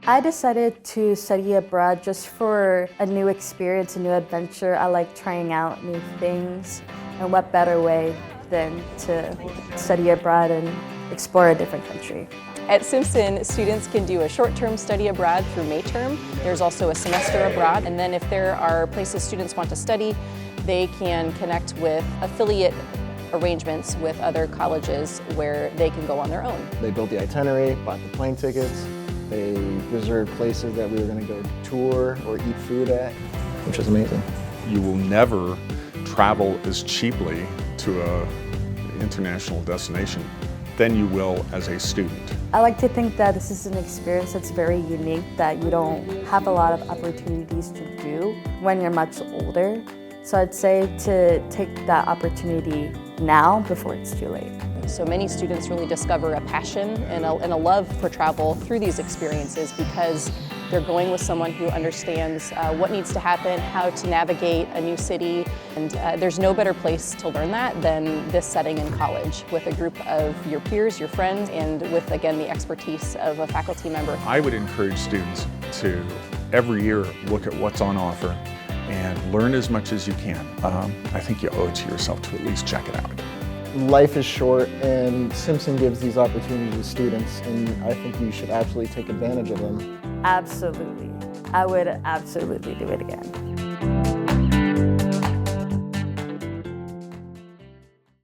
I decided to study abroad just for a new experience, a new adventure. I like trying out new things, and what better way than to study abroad and explore a different country. At Simpson, students can do a short-term study abroad through May term. There's also a semester abroad, and then if there are places students want to study, they can connect with affiliate arrangements with other colleges where they can go on their own. They built the itinerary, bought the plane tickets, they reserved places that we were going to go tour or eat food at, which was amazing. You will never travel as cheaply to an international destination than you will as a student. I like to think that this is an experience that's very unique that you don't have a lot of opportunities to do when you're much older. So I'd say to take that opportunity now before it's too late. So many students really discover a passion and a love for travel through these experiences because they're going with someone who understands what needs to happen, how to navigate a new city, and there's no better place to learn that than this setting in college with a group of your peers, your friends, and with, again, the expertise of a faculty member. I would encourage students to every year look at what's on offer and learn as much as you can. I think you owe it to yourself to at least check it out. Life is short, and Simpson gives these opportunities to students, and I think you should absolutely take advantage of them. Absolutely. I would absolutely do it again.